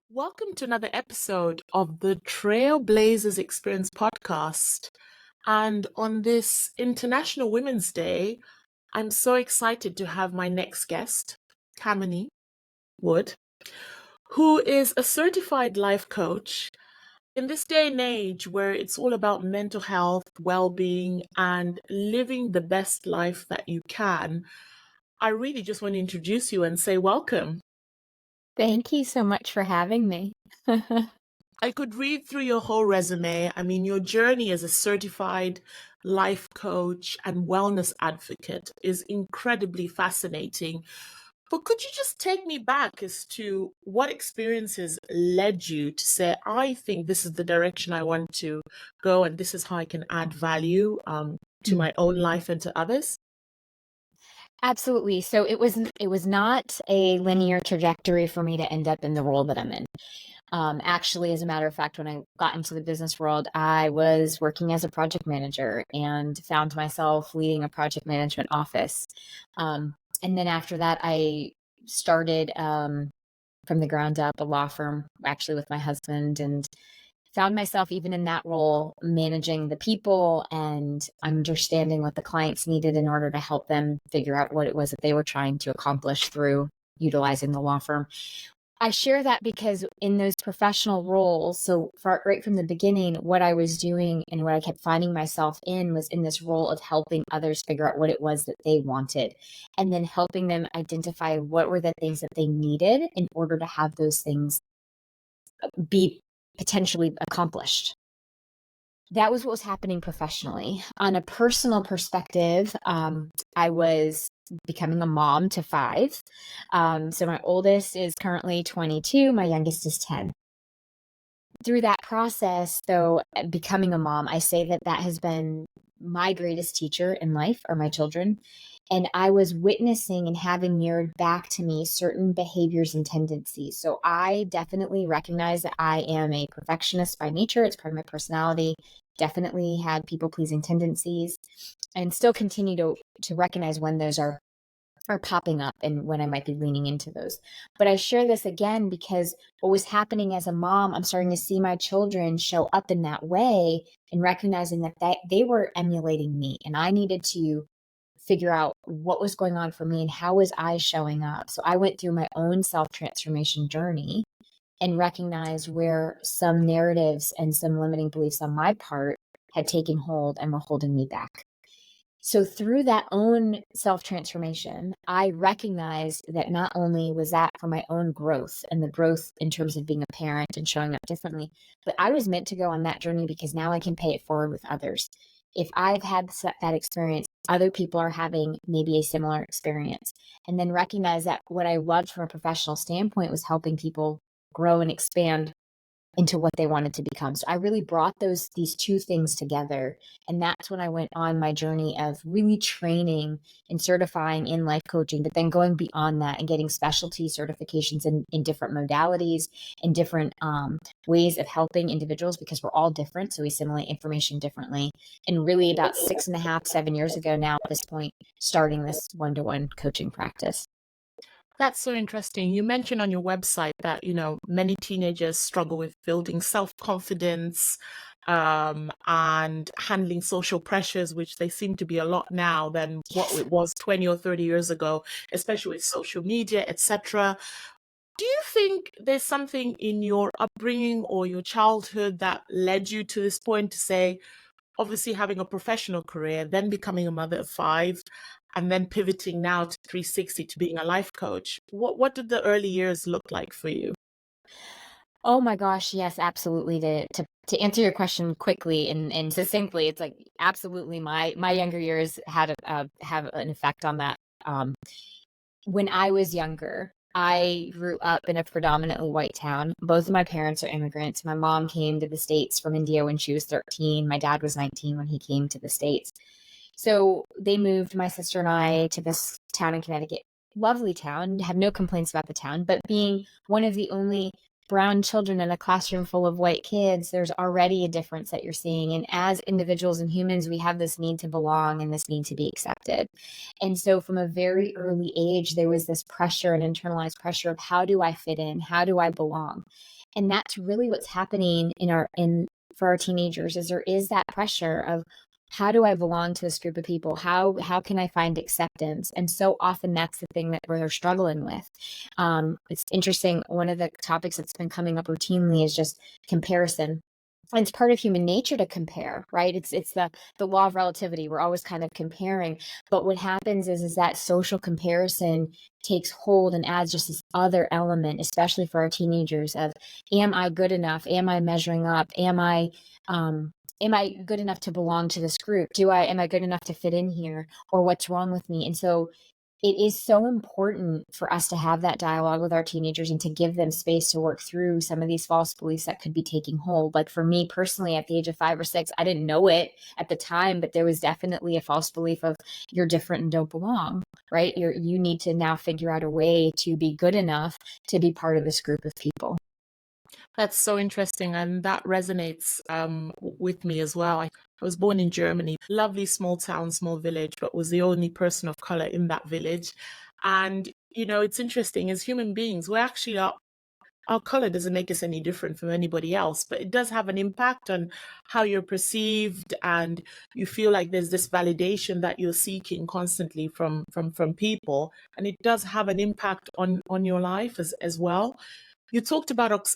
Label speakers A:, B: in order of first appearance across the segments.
A: Welcome to another episode of the Trailblazers Experience podcast. And on this International Women's Day, I'm so excited to have my next guest, Kamini Wood, who is a certified life coach. In this day and age where it's all about mental health, well-being, and living the best life that you can, I really just want to introduce you and say welcome.
B: Thank you so much for having me.
A: I could read through your whole resume. I mean, your journey as a certified life coach and wellness advocate is incredibly fascinating. But could you just take me back as to what experiences led you to say, I think this is the direction I want to go, and this is how I can add value to my own life and to others?
B: Absolutely. So it was not a linear trajectory for me to end up in the role that I'm in. Actually, as a matter of fact, when I got into the business world, I was working as a project manager and found myself leading a project management office. And then after that, I started from the ground up a law firm, actually with my husband, and found myself even in that role managing the people and understanding what the clients needed in order to help them figure out what it was that they were trying to accomplish through utilizing the law firm. I share that because in those professional roles, right from the beginning, what I was doing and what I kept finding myself in was in this role of helping others figure out what it was that they wanted, and then helping them identify what were the things that they needed in order to have those things be potentially accomplished. That was what was happening professionally. On a personal perspective, I was becoming a mom to 5. So my oldest is currently 22, my youngest is 10. Through that process, though, becoming a mom, I say that that has been my greatest teacher in life are my children. And I was witnessing and having mirrored back to me certain behaviors and tendencies. So I definitely recognize that I am a perfectionist by nature. It's part of my personality. Definitely had people pleasing tendencies and still continue to recognize when those are popping up and when I might be leaning into those. But I share this again because what was happening as a mom, I'm starting to see my children show up in that way and recognizing that they were emulating me, and I needed to figure out what was going on for me and how was I showing up. So I went through my own self-transformation journey and recognized where some narratives and some limiting beliefs on my part had taken hold and were holding me back. So through that own self-transformation, I recognized that not only was that for my own growth and the growth in terms of being a parent and showing up differently, but I was meant to go on that journey because now I can pay it forward with others. If I've had that experience, other people are having maybe a similar experience. And then recognize that what I loved from a professional standpoint was helping people grow and expand into what they wanted to become. So I really brought these two things together. And that's when I went on my journey of really training and certifying in life coaching, but then going beyond that and getting specialty certifications in different modalities, in different ways of helping individuals, because we're all different. So we assimilate information differently. And really about 6.5, 7 years ago now at this point, starting this one-to-one coaching practice.
A: That's so interesting. You mentioned on your website that, many teenagers struggle with building self-confidence, and handling social pressures, which they seem to be a lot now than what it was 20 or 30 years ago, especially with social media, etc. Do you think there's something in your upbringing or your childhood that led you to this point to say, obviously having a professional career, then becoming a mother of 5, and then pivoting now to 360 to being a life coach? What did the early years look like for you?
B: Oh my gosh, yes, absolutely. To answer your question quickly and succinctly, it's like absolutely my younger years have an effect on that. When I was younger, I grew up in a predominantly white town. Both of my parents are immigrants. My mom came to the States from India when she was 13. My dad was 19 when he came to the States. So they moved my sister and I to this town in Connecticut. Lovely town, have no complaints about the town, but being one of the only brown children in a classroom full of white kids, there's already a difference that you're seeing. And as individuals and humans, we have this need to belong and this need to be accepted. And so from a very early age, there was this pressure and internalized pressure of how do I fit in? How do I belong? And that's really what's happening for our teenagers, is there is that pressure of how do I belong to this group of people? How can I find acceptance? And so often that's the thing that they're struggling with. It's interesting. One of the topics that's been coming up routinely is just comparison. And it's part of human nature to compare, right? It's the law of relativity. We're always kind of comparing. But what happens is that social comparison takes hold and adds just this other element, especially for our teenagers, of am I good enough? Am I measuring up? Am I good enough to belong to this group? Am I good enough to fit in here? Or what's wrong with me? And so it is so important for us to have that dialogue with our teenagers and to give them space to work through some of these false beliefs that could be taking hold. Like for me personally, at the age of 5 or 6, I didn't know it at the time, but there was definitely a false belief of you're different and don't belong, right? You need to now figure out a way to be good enough to be part of this group of people.
A: That's so interesting, and that resonates with me as well. I was born in Germany, lovely small town, small village, but was the only person of color in that village. And it's interesting. As human beings, we're actually our color doesn't make us any different from anybody else, but it does have an impact on how you're perceived, and you feel like there's this validation that you're seeking constantly from people, and it does have an impact on your life as well. You talked about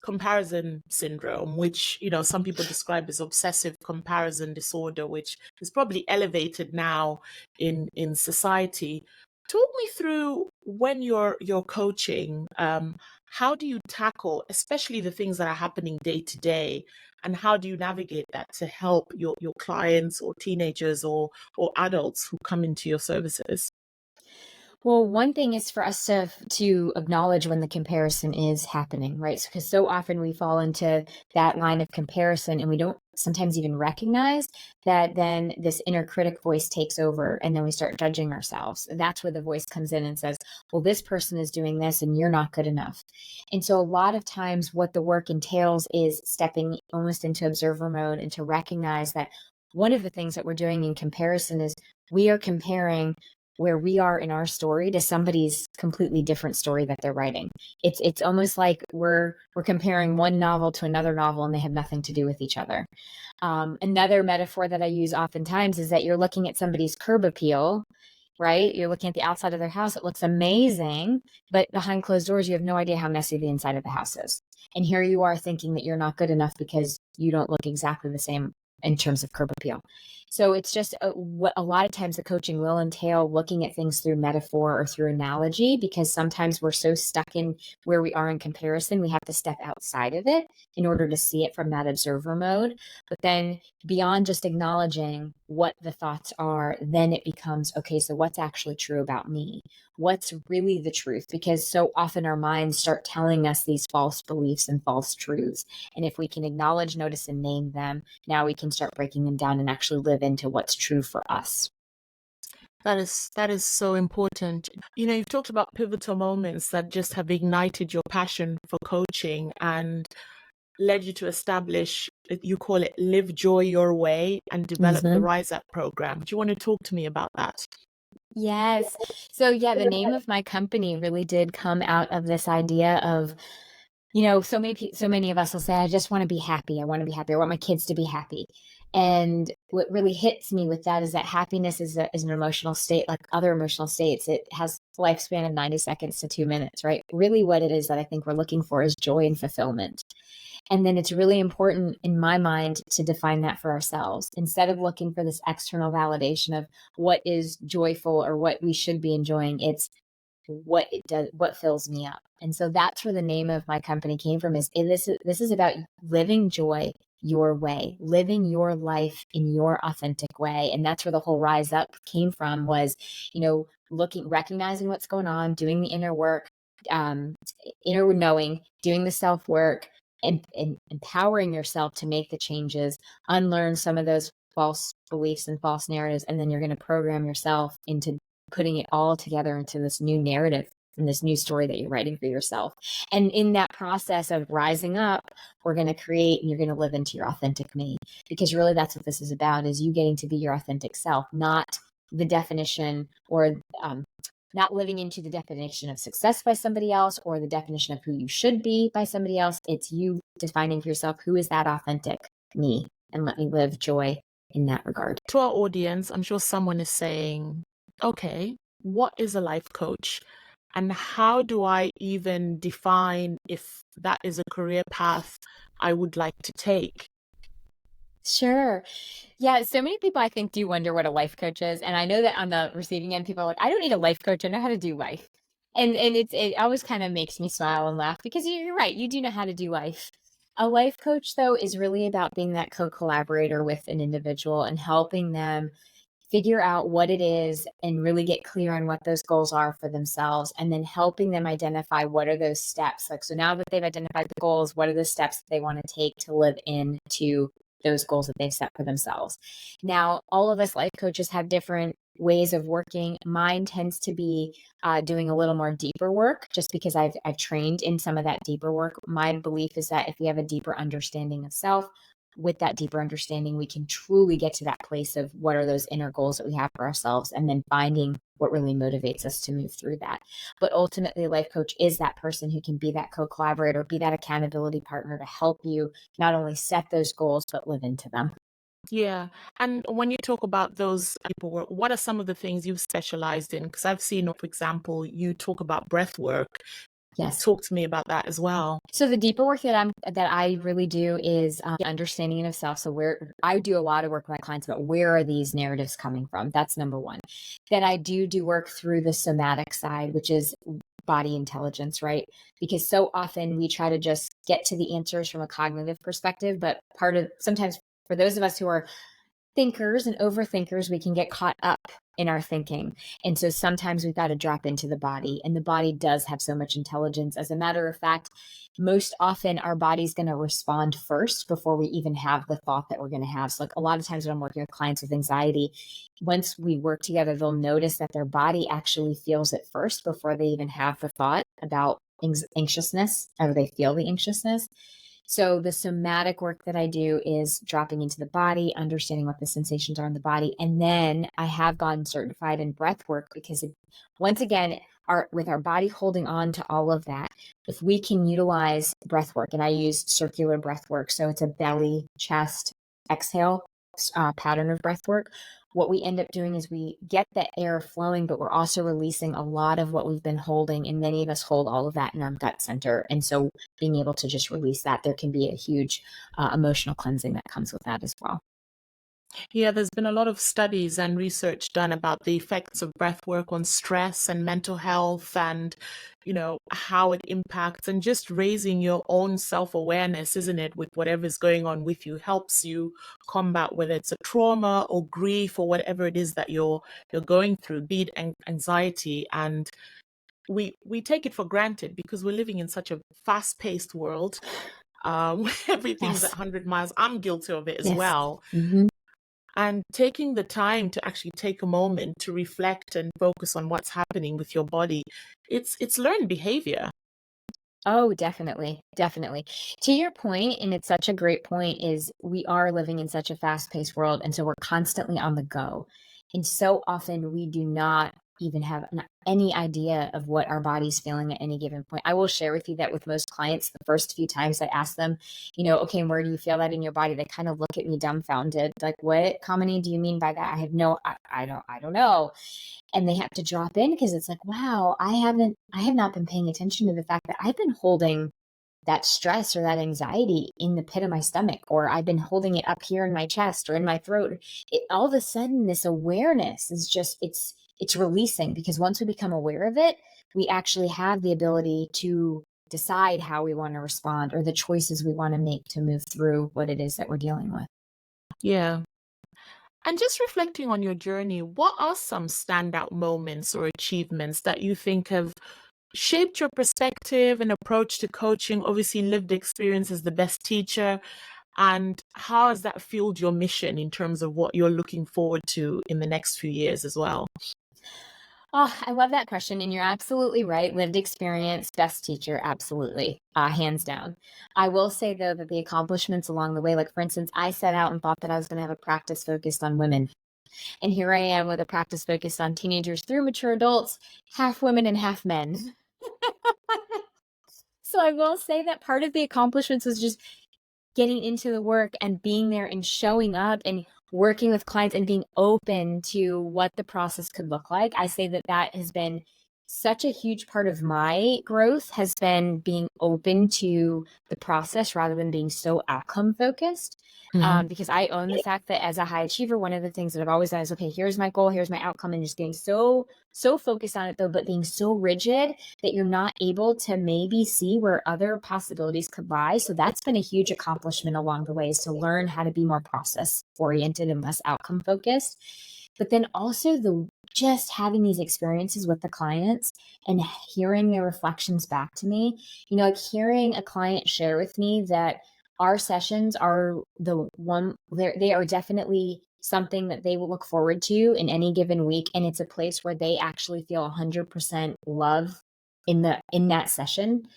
A: comparison syndrome, which some people describe as obsessive comparison disorder, which is probably elevated now in society. Talk me through, when you're coaching, how do you tackle, especially the things that are happening day to day, and how do you navigate that to help your clients or teenagers or adults who come into your services?
B: Well, one thing is for us to acknowledge when the comparison is happening, right? Because so often we fall into that line of comparison and we don't sometimes even recognize that then this inner critic voice takes over and then we start judging ourselves. That's where the voice comes in and says, well, this person is doing this and you're not good enough. And so a lot of times what the work entails is stepping almost into observer mode and to recognize that one of the things that we're doing in comparison is we are comparing where we are in our story to somebody's completely different story that they're writing. It's almost like we're comparing one novel to another novel and they have nothing to do with each other. Another metaphor that I use oftentimes is that you're looking at somebody's curb appeal, right? You're looking at the outside of their house. It looks amazing, but behind closed doors, you have no idea how messy the inside of the house is. And here you are thinking that you're not good enough because you don't look exactly the same in terms of curb appeal. So it's just what a lot of times the coaching will entail looking at things through metaphor or through analogy, because sometimes we're so stuck in where we are in comparison, we have to step outside of it in order to see it from that observer mode. But then beyond just acknowledging what the thoughts are, then it becomes, okay, so what's actually true about me? What's really the truth? Because so often our minds start telling us these false beliefs and false truths. And if we can acknowledge, notice, and name them, now we can start breaking them down and actually live into what's true for us.
A: That is so important. You've talked about pivotal moments that just have ignited your passion for coaching and led you to establish, you call it Live Joy Your Way, and develop the Rise Up program. Do you want to talk to me about that?
B: Yes. So yeah, the name of my company really did come out of this idea of, so many of us will say, I just want to be happy. I want to be happy. I want my kids to be happy. And what really hits me with that is that happiness is an emotional state like other emotional states. It has a lifespan of 90 seconds to 2 minutes, right? Really what it is that I think we're looking for is joy and fulfillment. And then it's really important in my mind to define that for ourselves instead of looking for this external validation of what is joyful or what we should be enjoying. It's what it does, what fills me up. And so that's where the name of my company came from, this is about living joy your way, living your life in your authentic way. And that's where the whole Rise Up came from, was, recognizing what's going on, doing the inner work, inner knowing, doing the self work, and empowering yourself to make the changes, unlearn some of those false beliefs and false narratives, and then you're going to program yourself into putting it all together into this new narrative from this new story that you're writing for yourself. And in that process of rising up, we're going to create and you're going to live into your authentic me, because really that's what this is about, is you getting to be your authentic self, not the definition or not living into the definition of success by somebody else or the definition of who you should be by somebody else. It's you defining for yourself, who is that authentic me, and let me live joy in that regard.
A: To our audience, I'm sure someone is saying, okay, what is a life coach? And how do I even define if that is a career path I would like to take?
B: Sure. Yeah. So many people, I think, do wonder what a life coach is. And I know that on the receiving end, people are like, I don't need a life coach. I know how to do life. And it always kind of makes me smile and laugh, because you're right. You do know how to do life. A life coach, though, is really about being that co-collaborator with an individual and helping them figure out what it is and really get clear on what those goals are for themselves, and then helping them identify what are those steps. Like, so now that they've identified the goals, what are the steps that they want to take to live into those goals that they've set for themselves? Now, all of us life coaches have different ways of working. Mine tends to be doing a little more deeper work, just because I've trained in some of that deeper work. My belief is that if we have a deeper understanding of self, with that deeper understanding, we can truly get to that place of what are those inner goals that we have for ourselves, and then finding what really motivates us to move through that. But ultimately, a life coach is that person who can be that co-collaborator, be that accountability partner to help you not only set those goals, but live into them.
A: Yeah. And when you talk about those people, what are some of the things you've specialized in? Because I've seen, for example, you talk about breath work.
B: Yes.
A: Talk to me about that as well.
B: So the deeper work that I really do is understanding of self. So where I do a lot of work with my clients about where are these narratives coming from. That's number one. Then I do work through the somatic side, which is body intelligence, right? Because so often we try to just get to the answers from a cognitive perspective, but sometimes for those of us who are thinkers and overthinkers, we can get caught up in our thinking. And so sometimes we've got to drop into the body, and the body does have so much intelligence. As a matter of fact, most often our body's going to respond first before we even have the thought that we're going to have. So like a lot of times when I'm working with clients with anxiety, once we work together, they'll notice that their body actually feels it first before they even have the thought about anxiousness, or they feel the anxiousness. So the somatic work that I do is dropping into the body, understanding what the sensations are in the body. And then I have gotten certified in breath work, because once again, with our body holding on to all of that, if we can utilize breath work, and I use circular breath work, so it's a belly, chest, exhale pattern of breath work. What we end up doing is we get the air flowing, but we're also releasing a lot of what we've been holding. And many of us hold all of that in our gut center. And so being able to just release that, there can be a huge emotional cleansing that comes with that as well.
A: Yeah, there's been a lot of studies and research done about the effects of breath work on stress and mental health, and, how it impacts, and just raising your own self-awareness, isn't it, with whatever's going on with you, helps you combat whether it's a trauma or grief or whatever it is that you're going through, be it anxiety. And we take it for granted because we're living in such a fast-paced world. Everything's
B: Yes.
A: at 100 miles. I'm guilty of it as
B: Yes.
A: well.
B: Mm-hmm.
A: And taking the time to actually take a moment to reflect and focus on what's happening with your body, it's learned behavior.
B: Oh, definitely. Definitely. To your point, and it's such a great point, is we are living in such a fast-paced world. And so we're constantly on the go. And so often we do not even have any idea of what our body's feeling at any given point. I will share with you that with most clients, the first few times I ask them, okay, where do you feel that in your body? They kind of look at me dumbfounded, like, what, Kamini, do you mean by that? I have I don't know. And they have to drop in, because it's like, wow, I have not been paying attention to the fact that I've been holding that stress or that anxiety in the pit of my stomach, or I've been holding it up here in my chest or in my throat. All of a sudden, this awareness is just, it's releasing, because once we become aware of it, we actually have the ability to decide how we want to respond, or the choices we want to make to move through what it is that we're dealing with.
A: Yeah. And just reflecting on your journey, what are some standout moments or achievements that you think have shaped your perspective and approach to coaching? Obviously, lived experience is the best teacher. And how has that fueled your mission in terms of what you're looking forward to in the next few years as well?
B: Oh, I love that question. And you're absolutely right. Lived experience, best teacher, absolutely. Hands down. I will say though that the accomplishments along the way, like for instance, I set out and thought that I was going to have a practice focused on women. And here I am with a practice focused on teenagers through mature adults, half women and half men. So I will say that part of the accomplishments was just getting into the work and being there and showing up and working with clients and being open to what the process could look like. I say that that has been such a huge part of my growth, has been being open to the process rather than being so outcome focused. Because I own the fact that as a high achiever, one of the things that I've always done is, okay, here's my goal, here's my outcome, and just getting so focused on it though, but being so rigid that you're not able to maybe see where other possibilities could lie. So that's been a huge accomplishment along the way, is to learn how to be more process oriented and less outcome focused. But then also the just having these experiences with the clients and hearing their reflections back to me, like hearing a client share with me that our sessions are the one, they are definitely something that they will look forward to in any given week. And it's a place where they actually feel 100% love in that session,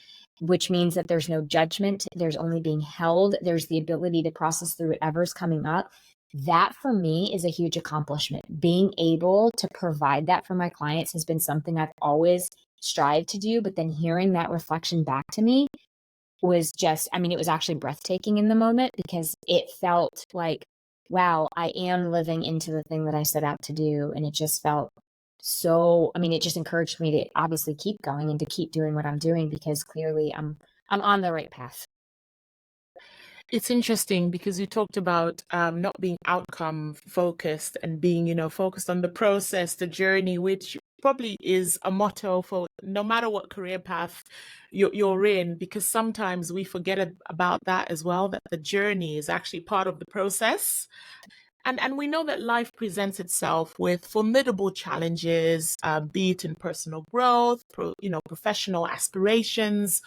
B: which means that there's no judgment, there's only being held, there's the ability to process through whatever's coming up. That for me is a huge accomplishment. Being able to provide that for my clients has been something I've always strived to do, but then hearing that reflection back to me was just, I mean, it was actually breathtaking in the moment, because it felt like, wow, I am living into the thing that I set out to do. And it just felt so, I mean, it just encouraged me to obviously keep going and to keep doing what I'm doing, because clearly I'm on the right path.
A: It's interesting because you talked about not being outcome focused and being, focused on the process, the journey, which probably is a motto for no matter what career path you're in, because sometimes we forget about that as well, that the journey is actually part of the process. And we know that life presents itself with formidable challenges, be it in personal growth, professional aspirations,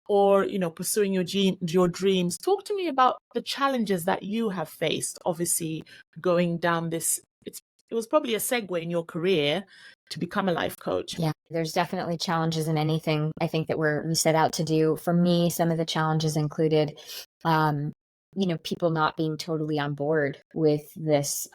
A: or pursuing your dreams. Talk to me about the challenges that you have faced. Obviously, going down this, it was probably a segue in your career to become a life coach.
B: Yeah, there's definitely challenges in anything I think that we set out to do. For me, some of the challenges included, people not being totally on board with this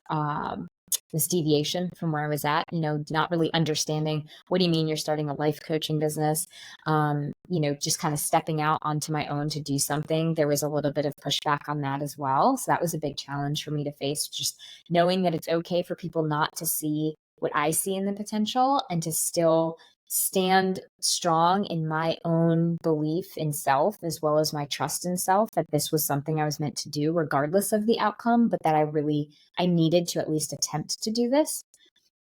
B: deviation from where I was at, not really understanding, what do you mean you're starting a life coaching business? Just kind of stepping out onto my own to do something. There was a little bit of pushback on that as well. So that was a big challenge for me to face, just knowing that it's okay for people not to see what I see in the potential, and to still stand strong in my own belief in self, as well as my trust in self, that this was something I was meant to do regardless of the outcome, but that I needed to at least attempt to do this.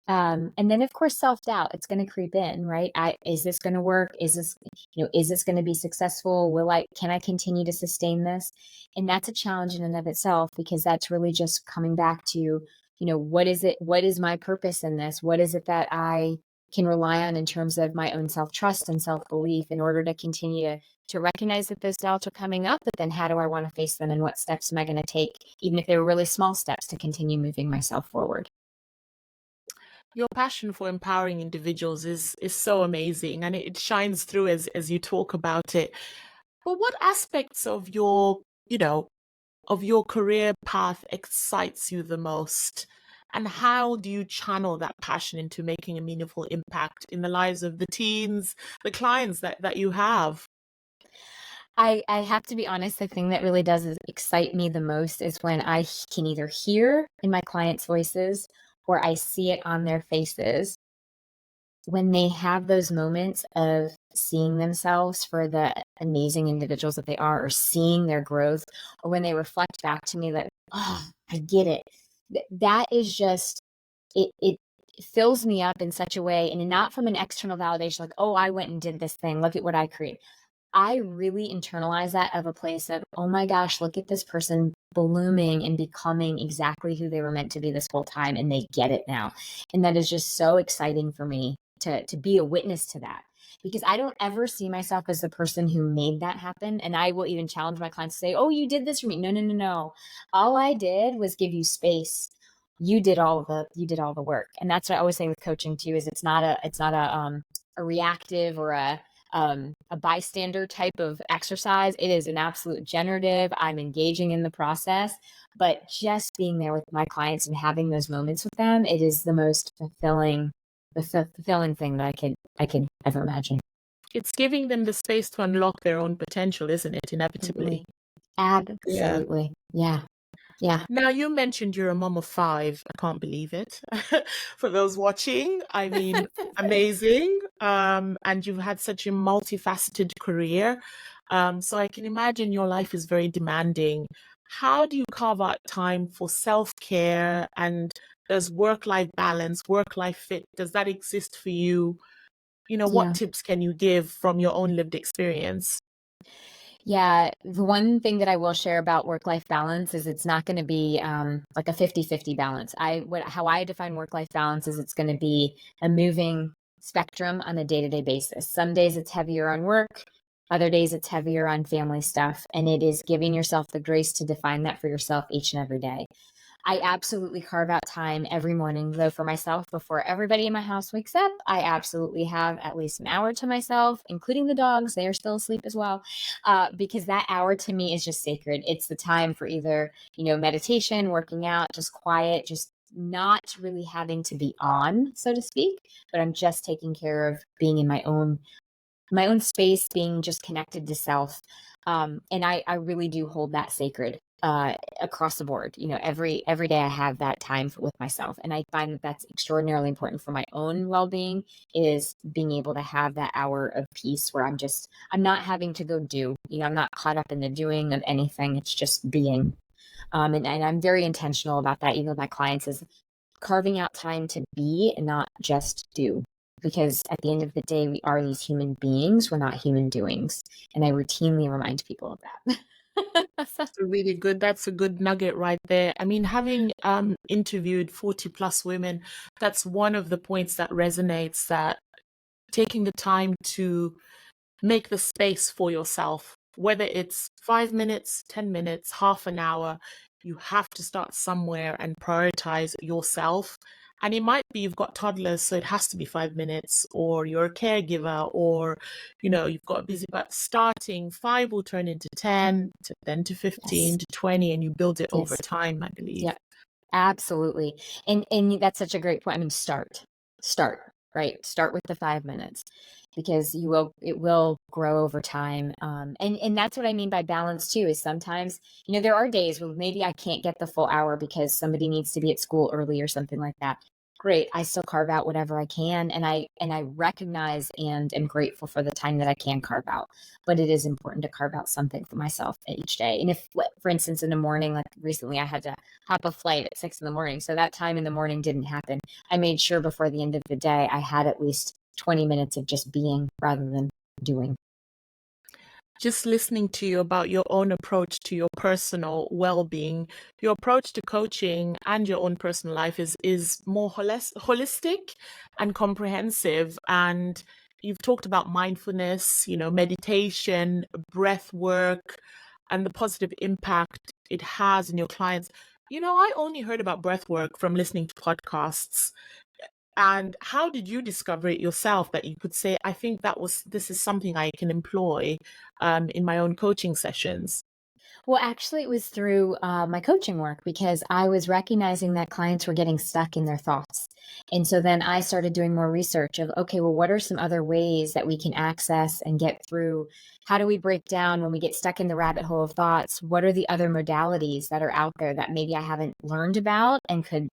B: And then of course, self-doubt, it's going to creep in, right? Is this going to work? Is this going to be successful? Can I continue to sustain this? And that's a challenge in and of itself, because that's really just coming back to, what is my purpose in this? What is it that I can rely on in terms of my own self-trust and self-belief in order to continue to recognize that those doubts are coming up, but then how do I want to face them, and what steps am I going to take, even if they were really small steps, to continue moving myself forward?
A: Your passion for empowering individuals is so amazing, and it shines through as you talk about it. But what aspects of your career path excites you the most? And how do you channel that passion into making a meaningful impact in the lives of the teens, the clients that you have?
B: I have to be honest, the thing that really does excite me the most is when I can either hear in my clients' voices, or I see it on their faces, when they have those moments of seeing themselves for the amazing individuals that they are, or seeing their growth, or when they reflect back to me that, oh, I get it. That is just, it fills me up in such a way, and not from an external validation, like, oh, I went and did this thing, look at what I created. I really internalize that of a place of, oh my gosh, look at this person blooming and becoming exactly who they were meant to be this whole time, and they get it now. And that is just so exciting for me to be a witness to that, because I don't ever see myself as the person who made that happen. And I will even challenge my clients to say, oh, you did this for me. No, no, no, no. All I did was give you space. You did all the work. And that's what I always say with coaching too, is it's not a reactive or a bystander type of exercise. It is an absolute generative. I'm engaging in the process, but just being there with my clients and having those moments with them, it is the most fulfilling thing that I could ever imagine.
A: It's giving them the space to unlock their own potential, isn't it? Inevitably. Yeah.
B: Absolutely. Yeah. Yeah.
A: Now, you mentioned you're a mom of five. I can't believe it. For those watching, I mean, amazing. And you've had such a multifaceted career. So I can imagine your life is very demanding. How do you carve out time for self-care, and does work-life balance, work-life fit, does that exist for you? What
B: Yeah.
A: tips can you give from your own lived experience?
B: Yeah, the one thing that I will share about work-life balance is it's not going to be like a 50-50 balance. How I define work-life balance is it's going to be a moving spectrum on a day-to-day basis. Some days it's heavier on work, other days it's heavier on family stuff, and it is giving yourself the grace to define that for yourself each and every day. I absolutely carve out time every morning, though, for myself before everybody in my house wakes up. I absolutely have at least an hour to myself, including the dogs. They are still asleep as well, because that hour to me is just sacred. It's the time for either, meditation, working out, just quiet, just not really having to be on, so to speak, but I'm just taking care of being in my own space, being just connected to self. And I really do hold that sacred across the board. Every day I have that time with myself, and I find that that's extraordinarily important for my own well-being. Is being able to have that hour of peace where I'm not having to go do. I'm not caught up in the doing of anything. It's just being. And I'm very intentional about that. Even with my clients, is carving out time to be and not just do. Because at the end of the day, we are these human beings. We're not human doings. And I routinely remind people of that.
A: That's a good nugget right there. I mean, having interviewed 40 plus women, that's one of the points that resonates, that taking the time to make the space for yourself, whether it's 5 minutes, 10 minutes, half an hour, you have to start somewhere and prioritize yourself. And it might be you've got toddlers, so it has to be 5 minutes, or you're a caregiver, or, you've got a busy, but starting five will turn into 10, then to 15,
B: Yes.
A: to 20, and you build it over
B: Yes.
A: time, I believe.
B: Yeah. Absolutely. And that's such a great point. I mean, start, right? Start with the 5 minutes, because it will grow over time. And that's what I mean by balance too, is sometimes, there are days where maybe I can't get the full hour because somebody needs to be at school early or something like that. Great. I still carve out whatever I can. And I recognize and am grateful for the time that I can carve out. But it is important to carve out something for myself each day. And if, for instance, in the morning, like recently I had to hop a flight at 6 in the morning. So that time in the morning didn't happen. I made sure before the end of the day, I had at least 20 minutes of just being rather than doing.
A: Just listening to you about your own approach to your personal well-being, your approach to coaching and your own personal life is more holistic and comprehensive. And you've talked about mindfulness, meditation, breath work, and the positive impact it has in your clients. I only heard about breath work from listening to podcasts. And how did you discover it yourself, that you could say, I think this is something I can employ in my own coaching sessions?
B: Well, actually, it was through my coaching work, because I was recognizing that clients were getting stuck in their thoughts. And so then I started doing more research of, okay, well, what are some other ways that we can access and get through? How do we break down when we get stuck in the rabbit hole of thoughts? What are the other modalities that are out there that maybe I haven't learned about and could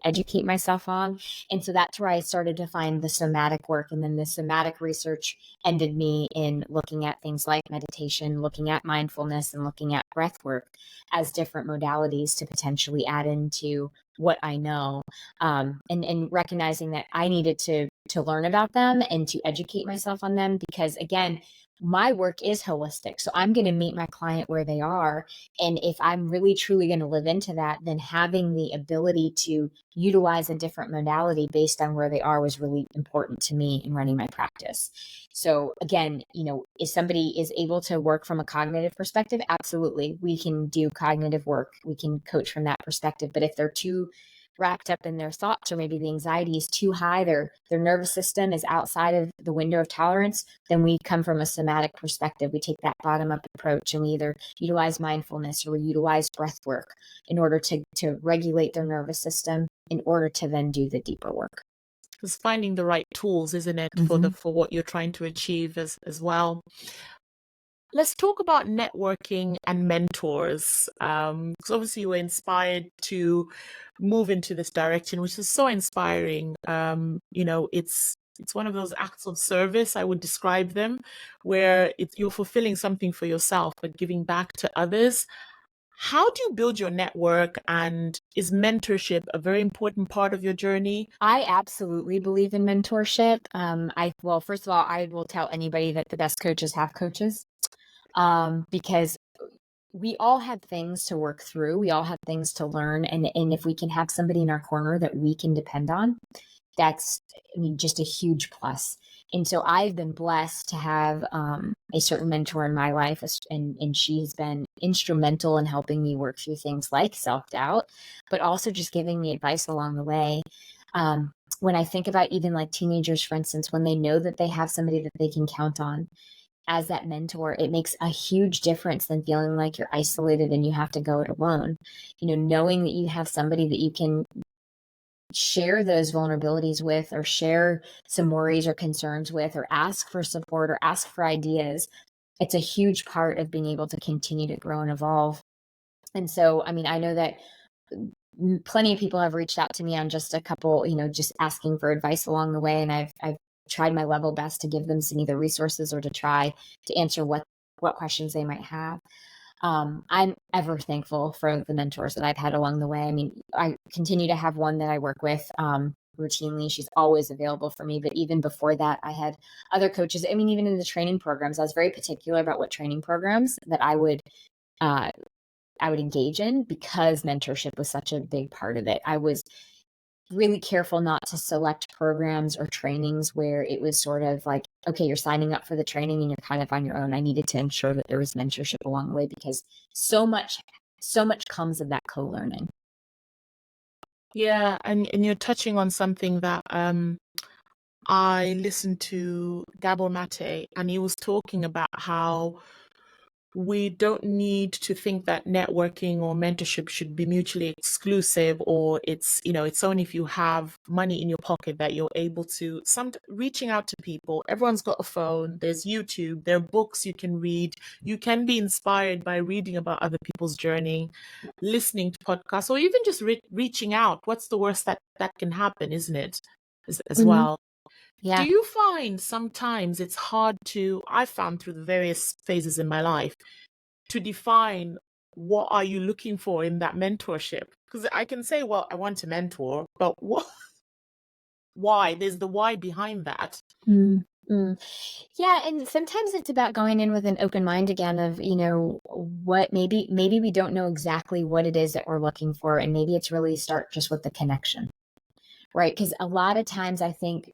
B: educate myself on? And so that's where I started to find the somatic work. And then the somatic research ended me in looking at things like meditation, looking at mindfulness, and looking at breath work as different modalities to potentially add into what I know, and recognizing that I needed to learn about them and to educate myself on them, because again, my work is holistic. So I'm going to meet my client where they are. And if I'm really truly going to live into that, then having the ability to utilize a different modality based on where they are was really important to me in running my practice. So again, if somebody is able to work from a cognitive perspective, absolutely, we can do cognitive work. We can coach from that perspective. But if they're too wrapped up in their thoughts, or maybe the anxiety is too high, their nervous system is outside of the window of tolerance, then we come from a somatic perspective. We take that bottom up approach, and we either utilize mindfulness or we utilize breath work in order to regulate their nervous system in order to then do the deeper work.
A: It's finding the right tools, isn't it, for what you're trying to achieve as well. Let's talk about networking and mentors. Because obviously you were inspired to move into this direction, which is so inspiring. It's one of those acts of service, I would describe them, where you're fulfilling something for yourself, but giving back to others. How do you build your network, and is mentorship a very important part of your journey?
B: I absolutely believe in mentorship. Well, first of all, I will tell anybody that the best coaches have coaches, because we all have things to work through. We all have things to learn. And if we can have somebody in our corner that we can depend on, that's, I mean, just a huge plus. And so I've been blessed to have a certain mentor in my life, and she's been instrumental in helping me work through things like self-doubt, but also just giving me advice along the way. When I think about even like teenagers, for instance, when they know that they have somebody that they can count on as that mentor, it makes a huge difference than feeling like you're isolated and you have to go it alone. Knowing that you have somebody that you can share those vulnerabilities with, or share some worries or concerns with, or ask for support, or ask for ideas, it's a huge part of being able to continue to grow and evolve. And so, I mean, I know that plenty of people have reached out to me on just a couple, just asking for advice along the way. And I've tried my level best to give them some either resources or to try to answer what questions they might have. I'm ever thankful for the mentors that I've had along the way. I mean, I continue to have one that I work with routinely. She's always available for me. But even before that, I had other coaches. I mean, even in the training programs, I was very particular about what training programs that I would engage in, because mentorship was such a big part of it. I was really careful not to select programs or trainings where it was sort of like, okay, you're signing up for the training and you're kind of on your own. I needed to ensure that there was mentorship along the way, because so much comes of that co-learning.
A: Yeah, and you're touching on something that I listened to Gabor Mate, and he was talking about how we don't need to think that networking or mentorship should be mutually exclusive, or it's only if you have money in your pocket that you're able to reaching out to people. Everyone's got a phone, there's YouTube, there are books you can read, you can be inspired by reading about other people's journey, listening to podcasts, or even just reaching out. What's the worst that can happen, isn't it, as well?
B: Yeah.
A: Do you find sometimes it's hard I found through the various phases in my life, to define what are you looking for in that mentorship? Because I can say, well, I want a mentor, but why? There's the why behind that.
B: Yeah, and sometimes it's about going in with an open mind again of, what maybe we don't know exactly what it is that we're looking for, and maybe it's really start just with the connection, right? Because a lot of times I think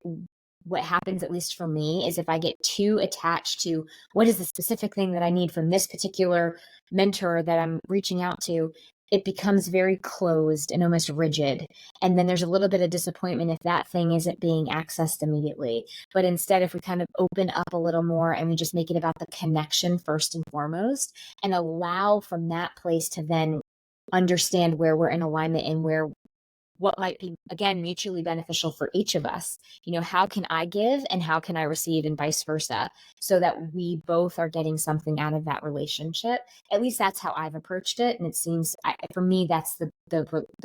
B: what happens, at least for me, is if I get too attached to what is the specific thing that I need from this particular mentor that I'm reaching out to, it becomes very closed and almost rigid. And then there's a little bit of disappointment if that thing isn't being accessed immediately. But instead, if we kind of open up a little more and we just make it about the connection first and foremost, and allow from that place to then understand where we're in alignment and what might be, again, mutually beneficial for each of us. How can I give and how can I receive, and vice versa, so that we both are getting something out of that relationship. At least that's how I've approached it. And it seems, for me, that's the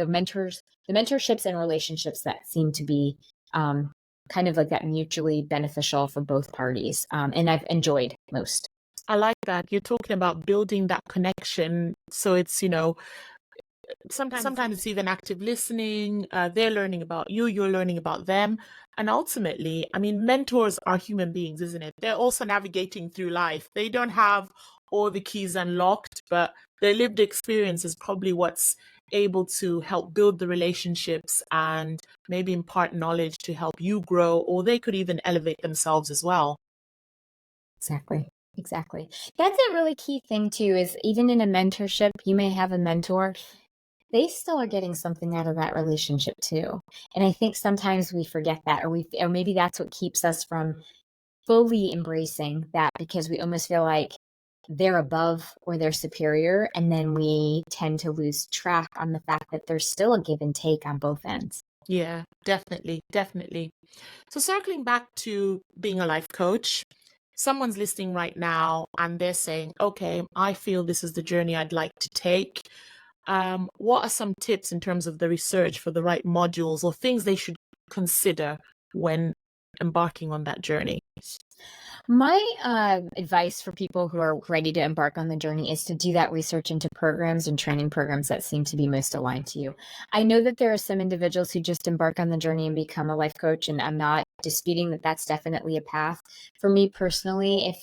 B: mentorships and relationships that seem to be kind of like that mutually beneficial for both parties. And I've enjoyed most.
A: I like that. You're talking about building that connection. So it's, sometimes it's even active listening. They're learning about you, you're learning about them. And ultimately, I mean, mentors are human beings, isn't it? They're also navigating through life. They don't have all the keys unlocked, but their lived experience is probably what's able to help build the relationships and maybe impart knowledge to help you grow, or they could even elevate themselves as well.
B: Exactly. That's a really key thing too, is even in a mentorship, you may have a mentor they still are getting something out of that relationship too. And I think sometimes we forget that, or maybe that's what keeps us from fully embracing that, because we almost feel like they're above or they're superior. And then we tend to lose track on the fact that there's still a give and take on both ends.
A: Yeah, definitely, definitely. So circling back to being a life coach, someone's listening right now and they're saying, okay, I feel this is the journey I'd like to take. What are some tips in terms of the research for the right modules or things they should consider when embarking on that journey?
B: My advice for people who are ready to embark on the journey is to do that research into programs and training programs that seem to be most aligned to you. I know that there are some individuals who just embark on the journey and become a life coach, and I'm not disputing that that's definitely a path. For me personally, if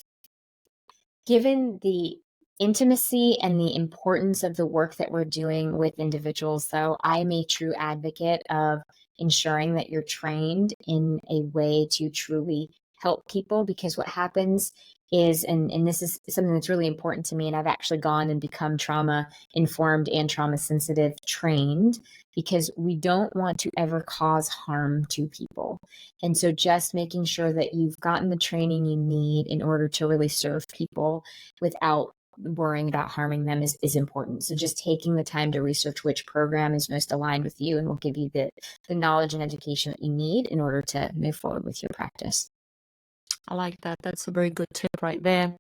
B: given the intimacy and the importance of the work that we're doing with individuals, though, I'm a true advocate of ensuring that you're trained in a way to truly help people, because what happens is, and this is something that's really important to me, and I've actually gone and become trauma informed and trauma sensitive trained, because we don't want to ever cause harm to people. And so just making sure that you've gotten the training you need in order to really serve people without worrying about harming them is important. So just taking the time to research which program is most aligned with you and will give you the knowledge and education that you need in order to move forward with your practice.
A: I like that. That's a very good tip right there.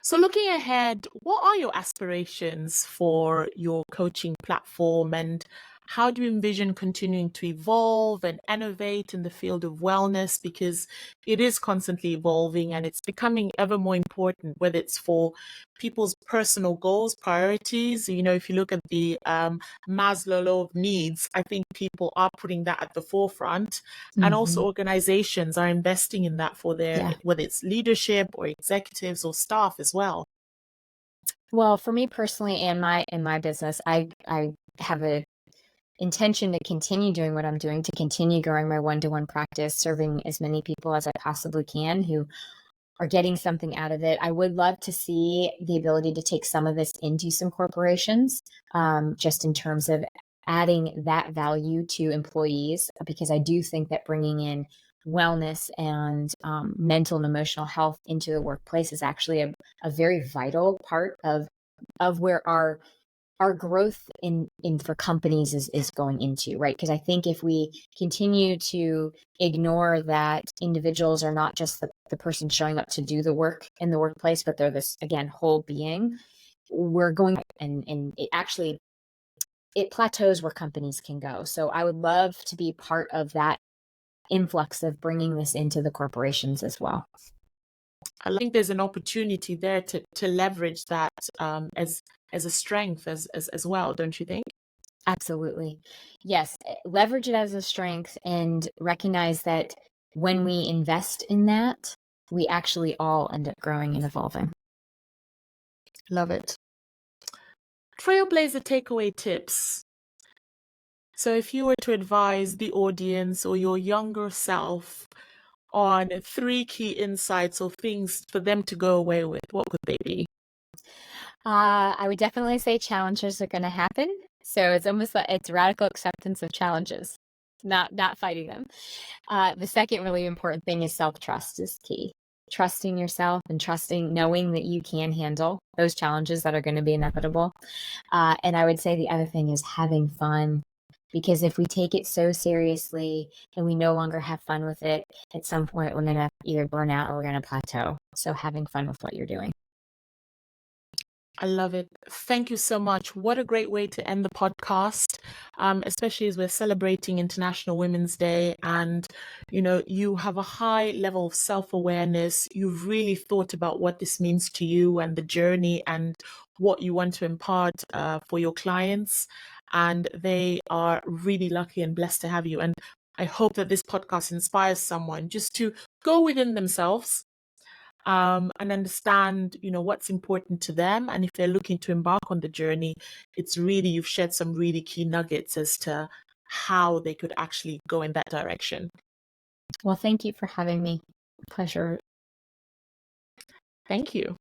A: So looking ahead, what are your aspirations for your coaching platform, and how do you envision continuing to evolve and innovate in the field of wellness? Because it is constantly evolving and it's becoming ever more important, whether it's for people's personal goals, priorities. You know, if you look at the Maslow law of needs, I think people are putting that at the forefront. And also
B: Mhm.
A: organizations are investing in that for their,
B: Yeah.
A: whether it's leadership or executives or staff as well.
B: Well, for me personally and my business, I have a intention to continue doing what I'm doing, to continue growing my one-to-one practice, serving as many people as I possibly can who are getting something out of it. I would love to see the ability to take some of this into some corporations, just in terms of adding that value to employees, because I do think that bringing in wellness and mental and emotional health into the workplace is actually a very vital part of where our growth in for companies is going into, right? Because I think if we continue to ignore that individuals are not just the person showing up to do the work in the workplace, but they're this, again, whole being, we're going, and it actually, it plateaus where companies can go. So I would love to be part of that influx of bringing this into the corporations as well.
A: I think there's an opportunity there to leverage that as a strength as well, don't you think?
B: Absolutely. Yes. Leverage it as a strength and recognize that when we invest in that, we actually all end up growing and evolving.
A: Love it. Trailblazer takeaway tips. So if you were to advise the audience or your younger self on three key insights or things for them to go away with, what would they be?
B: I would definitely say challenges are going to happen. So it's almost like it's radical acceptance of challenges, not fighting them. The second really important thing is self-trust is key. Trusting yourself and knowing that you can handle those challenges that are going to be inevitable. And I would say the other thing is having fun, because if we take it so seriously and we no longer have fun with it, at some point we're going to either burn out or we're going to plateau. So having fun with what you're doing.
A: I love it. Thank you so much. What a great way to end the podcast, especially as we're celebrating International Women's Day. And, you know, you have a high level of self-awareness. You've really thought about what this means to you and the journey and what you want to impart for your clients. And they are really lucky and blessed to have you. And I hope that this podcast inspires someone just to go within themselves and understand, you know, what's important to them. And if they're looking to embark on the journey, it's really, you've shared some really key nuggets as to how they could actually go in that direction.
B: Well, thank you for having me. Pleasure.
A: Thank you.